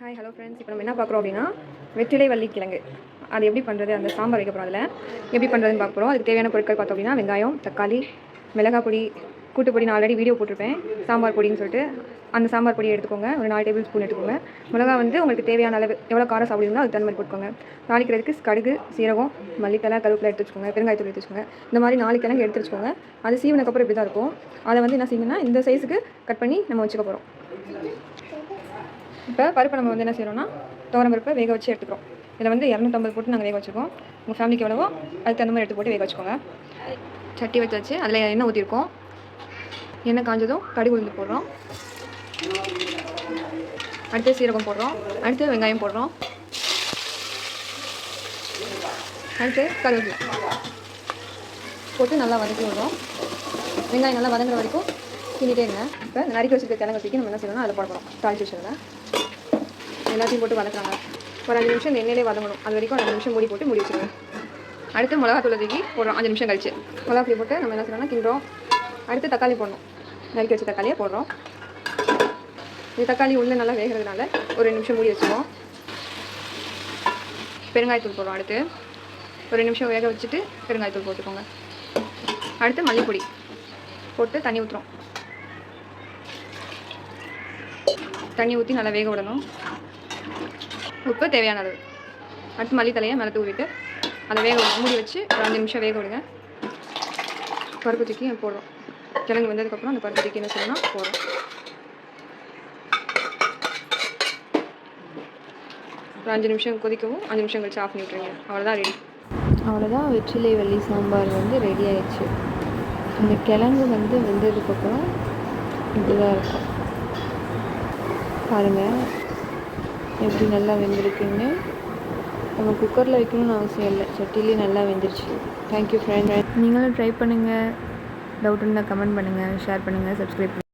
Hi hello friends. இப்போ நம்ம என்ன பார்க்குறோம் அப்படின்னா வெற்றிலை வள்ளிக்கிழங்கு அது எப்படி பண்ணுறது, அந்த சாம்பார் வைக்க போகிறோம். அதில் எப்படி பண்ணுறதுன்னு பார்க்க போகிறோம். அதுக்கு தேவையான பொருட்கள் பார்த்தோம் அப்படின்னா வெங்காயம், தக்காளி, மிளகாய் பொடி, கூட்டுப்பொடி. நான் ஆல்ரெடி வீடியோ போட்டிருப்பேன் சாம்பார் பொடின்னு சொல்லிட்டு. அந்த சாம்பார் பொடி எடுத்துக்கோங்க, ஒரு 4 டேபிள் ஸ்பூன் எடுத்துக்கோங்க. மிளகா வந்து உங்களுக்கு தேவையான அளவு எவ்வளோ காரம் சாப்பிடுவீங்களோ அதுக்கு தகுந்த மாதிரி போட்டுக்கோங்க. தாளிக்கிறதுக்கு கடுகு, சீரகம், மல்லித்தலை, கருவேப்பிலை எடுத்து வச்சுக்கோங்க. பெருங்காயத்தூள் எடுத்து வச்சுக்கோங்க. இந்த மாதிரி 4 கிழங்கு எடுத்து வச்சுக்கோங்க. அது சீவனக்கப்புறம் இப்படி தான் இருக்கும். அதை வந்து என்ன செய்யுங்கன்னா இந்த சைஸுக்கு கட் பண்ணி நம்ம வச்சுக்க போகிறோம். இப்போ பருப்பை நம்ம வந்து என்ன செய்கிறோம்னா துவரம் பருப்பை வேக வச்சு எடுத்துக்கிறோம். இதில் வந்து 250 போட்டு நாங்கள் வேக வச்சுருக்கோம். உங்கள் ஃபேமிலிக்கு எவ்வளவோ அதுக்கு தகுந்த மாதிரி எடுத்து போட்டு வேக வச்சுக்கோங்க. சட்டி வச்சு அதில் எண்ணெய் ஊற்றிருக்கோம். எண்ணெய் காஞ்சதும் கடுகு உளுந்து போடுறோம். அடுத்து சீரகம் போடுறோம். அடுத்து வெங்காயம் போடுறோம். அடுத்து கருவேப்பிலை போட்டு நல்லா வதக்கி விடுறோம். வெங்காயம் நல்லா வதங்குற வரைக்கும் கிண்டிகிட்டே இருங்க. இப்போ நறுக்கி வச்சுருக்க கிழங்கு தூக்கி நம்ம என்ன செய்யணும்னா அதில் போட போகிறோம். தாளிச்சு வச்சுருங்க. எல்லாத்தையும் போட்டு வதக்குறாங்க. ஒரு 5 நிமிஷம் எண்ணெயிலே வதங்கணும். அது வரைக்கும் 2 நிமிஷம் மூடி போட்டு மூடி வச்சுருங்க. அடுத்து மிளகாத்தூளை தூக்கி போடுறோம். 5 நிமிஷம் கழிச்சு மிளகாத்தூளி போட்டு நம்ம என்ன செய்யணும்னா கிண்டுறோம். அடுத்து தக்காளி போடணும். நறுக்கி வச்ச தக்காளியை போடுறோம். இந்த தக்காளி உள்ளே நல்லா வேகிறதுனால ஒரு 2 நிமிஷம் மூடி வச்சுருவோம். பெருங்காயத்தூள் போடுறோம். அடுத்து ஒரு 2 நிமிஷம் வேக வச்சுட்டு பெருங்காயத்தூள் போட்டுக்கோங்க. அடுத்து மல்லிப்பொடி போட்டு தண்ணி ஊற்றுறோம். தண்ணி ஊற்றி நல்லா வேக விடணும். உப்பு தேவையான அளவு. அடுத்து மல்லித்தலையை மேலே தூவிட்டு அதை வேக மூடி வச்சு ஒரு 5 நிமிஷம் வேக விடுங்க. பருப்பு தூக்கி போடுறோம். கிழங்கு வந்ததுக்கப்புறம் அந்த பருப்பு தூக்கி என்ன செய்யணும்னா போடுறோம். ஒரு 5 நிமிஷம் கொதிக்கவும் 5 நிமிஷம் கழிச்சு ஆஃப் பண்ணி விட்டுருங்க. அவ்வளோதான் ரெடி. அவ்வளோதான் வெற்றிலை வள்ளி சாம்பார் வந்து ரெடி ஆயிடுச்சு. இந்த கிழங்கு வந்து வெந்ததுக்கப்புறம் இப்படிதான் இருக்கும். பாருங்கள் எப்படி நல்லா வெந்திருக்குன்னு. நம்ம குக்கரில் வைக்கணும்னு அவசியம் இல்லை, சட்டிலே நல்லா வெந்துருச்சு. Thank you friend. நீங்களும் ட்ரை பண்ணுங்கள். டவுட் இருந்தால் கமெண்ட் பண்ணுங்கள், ஷேர் பண்ணுங்கள், சப்ஸ்கிரைப் பண்ணுங்கள்.